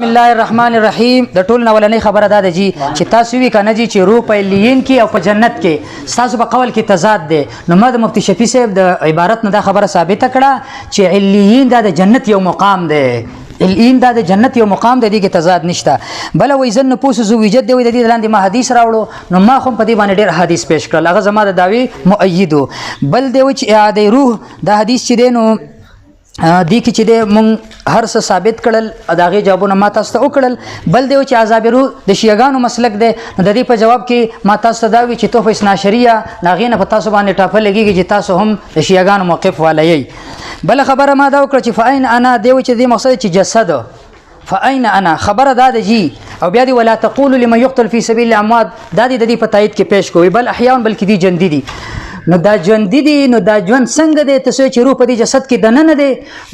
بسم الله الرحمن الرحیم د ټول نولنې خبره ده جی چې تاسو وی کنه جی چې روح په لیین کې او په جنت کې تاسو په قول کې تضاد ده نو ما د مفتی شفیع صاحب د عبارت نه دا خبره ثابته کړه چې علیین دا د جنت یو مقام ده الین دا د جنت یو مقام د دې کې تضاد نشته بل وای زن پوسو زو وجد دی د دې لاندې ما حدیث راوړو نو ما خو په دې باندې ډېر حدیث پیش کړل هغه زما د داوی مؤیدو بل دی چې اعاده روح دا حدیث چې دی نو دی کې چې د مون هر څه ثابت کړل اداغه جوابونه ما تاسو ته وکړل بل دی چې عذاب روح د شیعاګانو مسلک دی د دې په جواب کې ما تاسو ته دا وی چې توفه اسنا شریعه لاغینه په تاسو باندې ټاپه لګیږي چې تاسو هم د شیعاګانو موقف والي بل خبره ما دا وکړه چې فاین انا دی چې د مقصد چې جسد فاین انا خبره دا د جی او بیا دی ولا تقول لمن يقتل في سبيل الاموات دا د دې په تایید کې پیش کوي بل احیان بلکې دی جندي دي نو دا ژوند دي نو دا ژوند څنګه دی تاسو چې روح په دې جسد کې دننه دی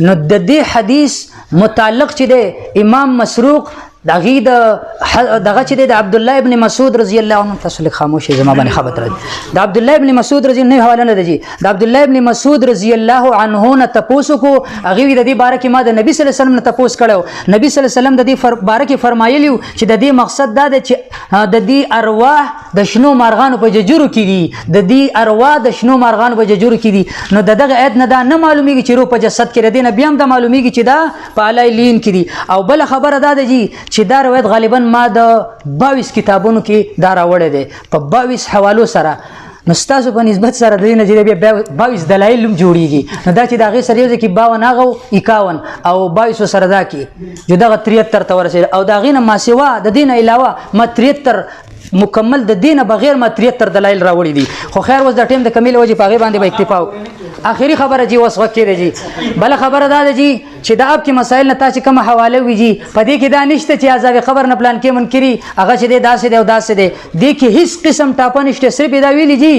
نو د دې حدیث متعلق چې دی امام مسروق دغه چې د عبد الله ابن مسعود رضی الله عنه تاسو له خاموشي زما باندې خبر راځي د عبد الله ابن مسعود رضی الله حواله نه دی د عبد الله ابن مسعود رضی الله عنه نه تاسو کو هغه د دې باره کې ما د نبی صلی الله علیه وسلم نه تاسو کړو نبی صلی الله علیه وسلم د دې باره کې فرمایلی چې د دې مقصد دا دی چې د دې ارواح د شنو مارغانو په ججورو کې دي د دې ارواح د شنو مارغانو په ججورو کې دي نو دغه عید نه دا نه معلومیږي چې روح په جسد کې ردی نه بیا هم دا معلومیږي چې دا په علایلین کې دي او بل خبره دا دی چې دا روایت غالبا ما د 22 کتابونو کې دا راوړی دی په 22 حوالو سره نو ستاسو په نسبت سره د دې نه بیا 22 دلایل جوړیږي نو دا چې دا غي سره یو کې 52 هغه 51 او 22 سره دا کې جو دا 73 ته ورسېد او دا غینه ما سیوا د دین علاوه ما 73 مکمل د دینه بغیر ما 73 دلایل راوړي دي خو خیر وز د ټیم د کمیل وجه پاغه باندې به اکتفا اخیری خبره جی وسوه کړي جی بل خبره دا جی چې دا اپ کې مسائل نه تاسو کوم حواله وی جی په دې کې دا نشته چې عذاب خبر نه پلان کې منکری هغه چې داسې دی او داسې دی دې کې هیڅ قسم ټاپه نشته صرف دا ویلی جی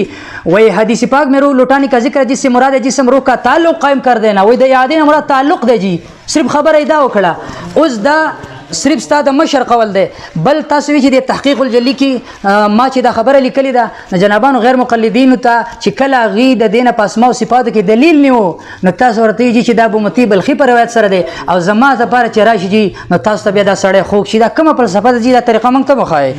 وای حدیث پاک مې رو لوټانی کا ذکر جس سے مراد جسم روح کا تعلق قائم کر دینا وای د یادین مراد تعلق دی جی صرف خبره دا وکړه اوس دا صرف ستاد مشر قول دی بل تاسو چې د تحقیق الجلی کې ما چې دا خبره لیکلې ده جنابانو غیر مقلدین ته چې کله غي د دینه پاسمو صفاتو کې دلیل نیو نو تاسو ورته چې دا ابو متی بلخی پر روایت سره دی او زما لپاره چې راشي نو تاسو ته بیا دا سړی خوښ شي دا کومه فلسفه دی دا طریقه مونږ ته مخای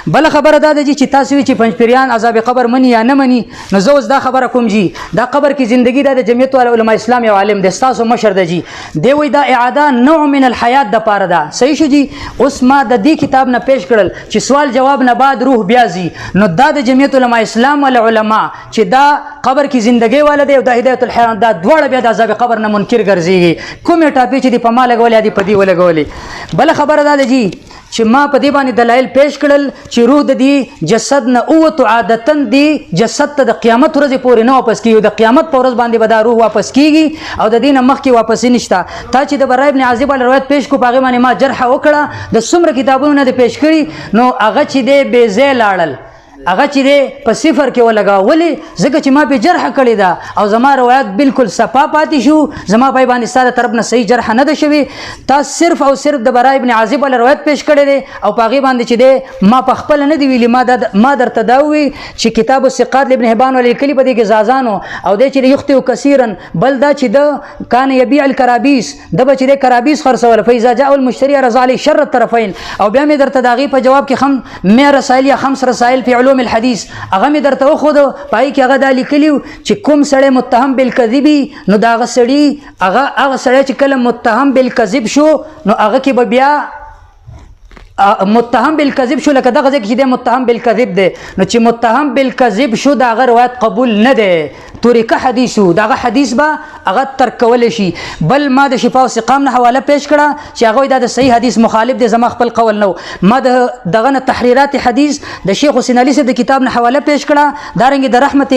بل خبره دا دی چې تاسو چې پنځپیریان عذاب قبر منی یا نه منی نو زه اوس دا خبره کوم جی دا قبر کې ژوندۍ د جمعیت علماء اسلام یو عالم د تاسو مشر دی جی دی وای دا اعاده نوع من الحیات د پاره ده صحیح شو جی اوس ما د دې کتاب نه پیش کړل چې سوال جواب نه بعد روح بیا زی نو دا د جمعیت علماء اسلام ول علماء چې دا قبر کې ژوندۍ والده او د هدایت الحیران دا دواړه بیا د عذاب قبر نه منکر ګرځيږي کومه ټاپی چې په ما لګولې دي په دې ولګولې بل خبره ده جی چې ما په دې باندې دلایل پیش کړل چې روح د دې جسد نه او عادتن دی جسد ته د قیامت ورځې پورې نه واپس کیږي د قیامت پر ورځ باندې به دا روح واپس کیږي او د دې نه مخکې واپس نشته تا چې د برای ابن عازب ول روایت پیش کو پاغه باندې ما جرح وکړه د څومره کتابونو نه پیش کړي نو هغه چې دې بے ځای لاړل هغه چې په صفر کې ولګا ولی ځکه چې ما به جرح کړی دا او زما روایت بالکل صفا پاتې شو زما په باندې ستاره طرف نه صحیح جرح نه ده شوی تا صرف او صرف د برای ابن عازب ول روایت پیش کړی دی او پاغي باندې چې دی ما په خپل نه دی ویلی ما درته دا وی چې کتاب الثقات ابن حبان ول کلی په دې کې زازانو او د چې یخت کثیرا بل دا چې د کان یبيع الکرابیس د بچ د کرابیس خرڅول فیزا جاء المشتری رضا علی شر الطرفین او بیا مې درته داغي په جواب کې مې رسائل یا 5 رسائل فی علوم الحديث هغه مې درته خو د پای کې هغه د لیکلیو چې کوم سړی متهم بالکذب نو دا هغه سړی چې کله متهم بالکذب شو نو هغه کې به بیا متهم بالکذب شو لکه دغه ځکه چې د متهم بالکذب دی نو چې متهم بالکذب شو دا غیر روایت قبول نه دی طریقه حدیثو دغه حدیث به هغه ترک کول شي بل ما د شفا او سقام نه حواله پیش کړه چې هغه د صحیح حدیث مخالف دی زما خپل قول نو ما دغه تحریرات حدیث د شیخ حسین علی سے د کتاب نه حواله پیش کړه دارنګ د رحمت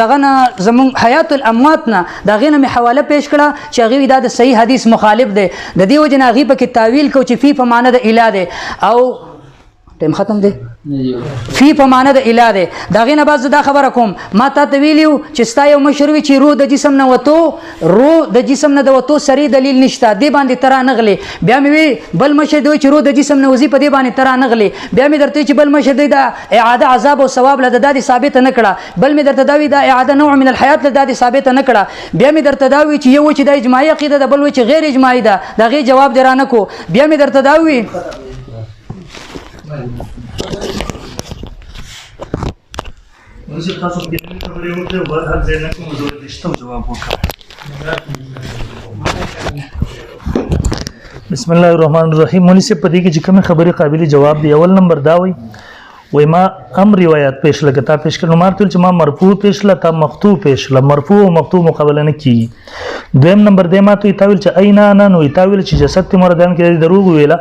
دغه زمون حیات الاموات نه دغه نه حواله پیش کړه چې هغه د صحیح حدیث مخالف دی د دې وجه نه هغه په تعویل کو چې فی په معنی د اله دی او ټیم ختم دی فی په معنا د اله دی دا غینه باز دا خبره کوم ما تا ته ویلیو چې ستا یو مشروي چې روح د جسم نه وته روح د جسم نه د وته سری دلیل نشته دی باندې ترا نغلی بیا مې وی بل مشه دوی چې روح د جسم نه وزي په دی باندې ترا نغلی بیا مې درته چې بل مشه دی دا اعاده عذاب او ثواب له د ثابت نه کړه بل مې درته دا وی دا اعاده نوع من الحیات له د ثابت نه کړه بیا مې درته دا وی چې یو چې د اجماعي عقیده ده بل و چې غیر اجماعي ده دا غي جواب درانه کو بیا مې درته دا وی وزیر تاسو په دې خبرې وکړو بل هر ځای نه کوم ضرورت نشته جواب وکړه بسم الله الرحمن الرحیم مونږ په دې کې چې کوم خبرې قابلیت جواب دی اول نمبر دا وای ما ام روایت پیش لګتا پیش کړو مارتل چې ما مرفوع پیش لتا مقطوع پیش ل مرفوع او مقطوع مقابله نه کی دویم نمبر د ما ته تاویل چې اینا نه نو تاویل چې جسد ته مرادان کې دروغ ویلا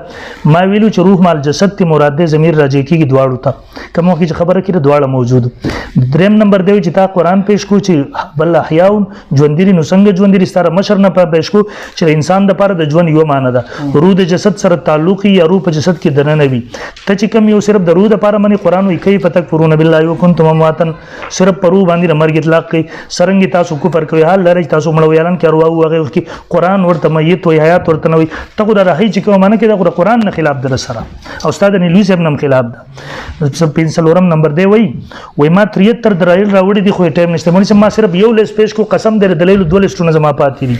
ما ویلو چې روح مال جسد ته مراد ده ضمیر راځي کیږي دواړو ته کومه کې خبره کړي دواړه موجود دریم نمبر دی چې تا قران پیش کو چې بل احیاء ژوندری نو څنګه ژوندری ستاره مشر نه پیش کو چې انسان د پاره د ژوند یو معنی ده روح د جسد سره تعلق یا روح په جسد کې دنه نوي ته چې کوم یو صرف د روح د پاره منی قران وی کوي فتکفرون بالله وکنتم امواتن صرف پرو باندې مرګ اطلاق کوي سرنګ تاسو کفر کوي حال لري تاسو مړ ویلان کړو او هغه کې قران ورته میت وي حیات ورته نوي ته خو راهي چې کوم معنی کې د قران نه خلاف در سره او استاد نیلوی صاحب نم خلاف ده پنسلورم نمبر دی وای ما 73 دلایل راوړي دي خو ټایم نشته مونږ ما صرف یو لیس پیش کو قسم در دلیل دوه لیسټونه زما پاتې دي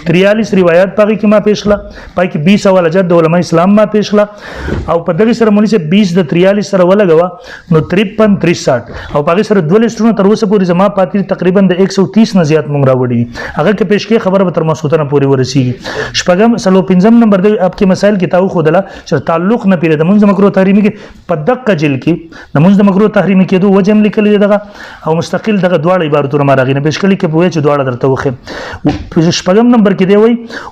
43 روایت پاږي کې ما پیش لا پای کې 20 حواله جد علماء اسلام ما پیش لا او په دغه سره مونږ 20 د 43 سره ولګوا نو 53 63 او پاګه سره دوه لیسټونه تر اوسه پورې زما پاتې تقریبا د 130 نه زیات مونږ راوړي هغه کې پیش کې خبره به تر مسعودانه پورې ورسیږي شپږم سلو پنځم نمبر د اپ کې مسائل کې تاو خودله چې تعلق نه پیره د مونږ مکرو تحریمی کې په دقه جل کې د مونږ مکرو تحریمی کې دوه وجم لیکل دغه او مستقل دغه دواړه عبارتونه ما راغینه پیش کړي کې پوهه چې دواړه درته وخه شپږم نمبر کې دی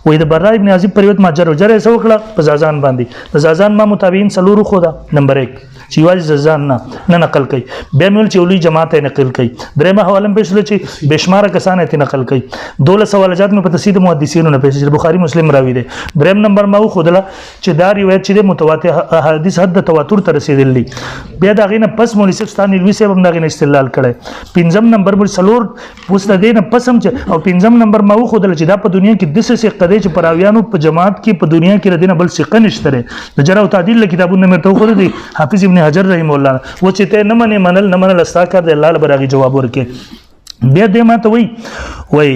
وای د برای ابن عازب پریوت ما جره سو کړه په زازان باندې د زازان ما متابعین سلورو خدا نمبر 1 چې واجب زازان نه نقل کوي بیا مول چې ولي جماعت نقل کوي درېمه حواله پیش لږ چې بشمار کسان ته نقل کوي 12 حوالجات مې په تفسیر محدثینو نه پیش بخاری مسلم راوي دي درېم نمبر ما خودله چې دا روایت چې متواتر احادیث حد تواتر ته رسیدلی بیا دا غینه پس مولوی صاحب نیلوی صاحب هم دا غینه استدلال کړي پنځم نمبر مول سلور پوس د دینه پسم چې او پنځم نمبر ما خودله چې دا په دنیا کې د څه قضې چې پراویانو په جماعت کې په دنیا کې ردینه بل څه نشته د جرا او تعدیل کتابونه مې ته خو دي حافظ ابن حجر رحم الله و چې ته نه منل استا کار د الله لپاره جواب ورکې بیا دې ما ته وای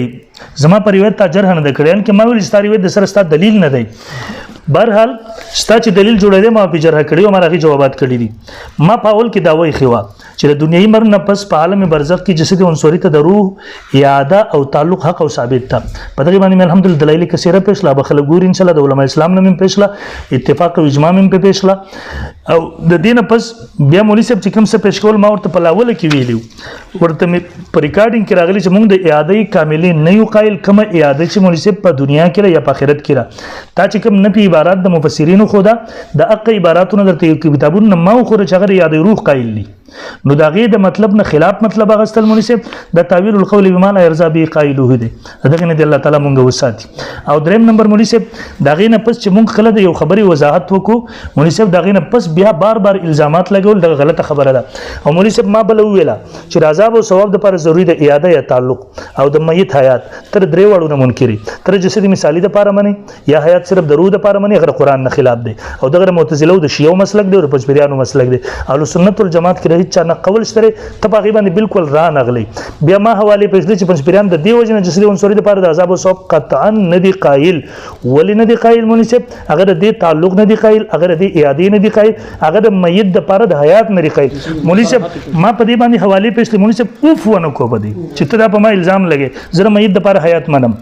زما پریوت تا جرح نه کړي ان کې ما ویل ستاري وې د سره ستا دلیل نه دی برحال ستا چې دلیل جوړې ما په جرح کړي او ما راغي جوابات کړي دي ما په اول کې دا وای خوا چې د دنیوي مرګ نه پس په عالم برزخ کې جسد عنصري ته د روح اعاده او تعلق حق او ثابت تا په دغه باندې الحمدلله دلایل کثیره پېښ لا بخل ګور ان شاء الله د علماء اسلام نه پېښ لا اتفاق او اجماع من پېښ لا او د دینه پس بیا مولوی صاحب چې کوم څه پېښ کول ما ورته په لاول کې ویلو ورته مې په ریکارډینګ کې راغلی چې موږ د اعاده کاملې نه یو قائل کومه اعاده چې مولوی صاحب په دنیا کې یا په آخرت کې را تا چې کوم نه په عبارت د مفسرینو خدا د اق عبارتونو درته کتابونو ما خو چې یاد روح قائل دي نو دا غي د مطلب نه خلاف مطلب غستل مناسب د تعویل القول بما لا يرضى به قائله دي دغه نه د الله تعالی مونږ وساتي او دریم نمبر مناسب دا غي نه پس چې مونږ خله د یو خبري وضاحت وکړو مناسب دا غي نه پس بیا بار الزامات لګول د غلطه خبره ده او مناسب ما بل ویلا چې عذاب او ثواب د پر ضروری د اعاده یا تعلق او د میت حیات تر درې وړو نه منکري تر جسد مثالی د پاره منی یا حیات صرف درود د پاره منی غیر قران نه خلاف دي او دغه معتزله او د شیعو مسلک دی او پنځپریانو مسلک دی اهل سنت والجماعت کې چا نه قول شته ته په غیبه بالکل را نغلی بیا ما حواله پېښلې چې پنځپریان د دیو جن جسد عنصري د پاره د عذاب او ثواب قطعا نه دی قائل ولی نه دی قائل مناسب اگر د تعلق نه دی قائل اگر د اعاده نه دی قائل اگر د میت د پاره د حیات نه دی قائل مناسب ما په دې باندې حواله پېښلې مناسب اوف ونه کو په دې چې ته دا په ما الزام لګي زره میت د پاره حیات منم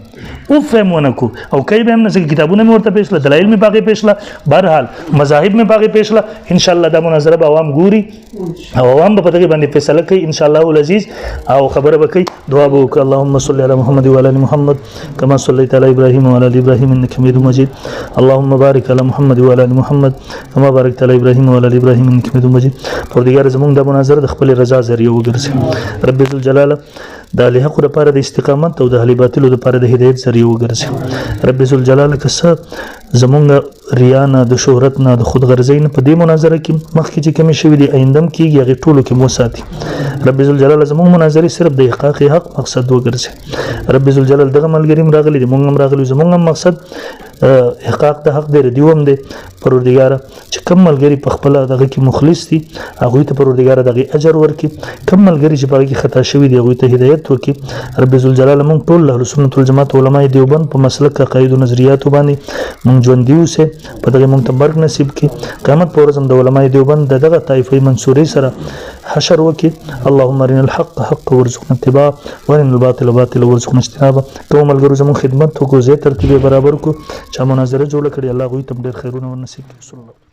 اوف ونه کو او کای به هم نه کتابونه مې ورته پېښله دلایل مې باغې پېښله بهرحال مذاهب مې باغې پېښله ان شاء الله دا مناظره به عوام ګوري او عوام په دغه باندې فیصله کوي ان شاء الله العزيز او خبره وکي دعا وکړه اللهم صل على محمد وعلى ال محمد كما صليت على ابراهيم وعلى ال ابراهيم انك حميد مجيد اللهم بارك على محمد وعلى ال محمد كما باركت على ابراهيم وعلى ال ابراهيم انك حميد مجيد پروردگار زمونږ د مناظره د خپل رضا ذریعہ وګرځي رب ذل جلاله د الحق لپاره د استقامت او د اهل باطل لپاره د هدایت ذریعہ وګرځي رب ذل جلاله کس زمونږ ریا نه د شهرت نه د خودغرضۍ نه په دې مناظره کې مخکې چې کمې شوي دي آیندم کېږي هغې ټولو کې مو ساتي رب ذوالجلال زمونږ مناظرې صرف د احقاق حق مقصد وګرځي رب ذوالجلال دغه ملګري هم راغلي دي مونږ هم راغلي زمونږ هم مقصد احقاق د حق دی ردیو هم دی پروردګاره چې کم ملګري په خپله دغه کې مخلص دي هغوی ته پروردګاره دغې اجر ورکړي کم ملګري چې په هغې کې خطا شوي دي هغوی ته هدایت وکړي رب ذوالجلال مونږ ټول اهل سنت والجماعت علماء دیوبند په مسلک عقایدو نظریاتو باندې مونږ ژوندي اوسئ په دغې مونږ ته مرګ نصیب کړي قیامت په ورځ هم د علماء دیوبند د دغه طایفې منصورۍ سره حشر وکړي اللهم ارنا الحق حقا وارزقنا اتباعه وارنا الباطل باطلا وارزقنا اجتنابه کوم ملګرو زموږ خدمت وکړو ځای ترتیب یې برابر کړو چا مناظره جوړه کړې الله هغوی ته هم ډېر خیرونه ورنصیب کړي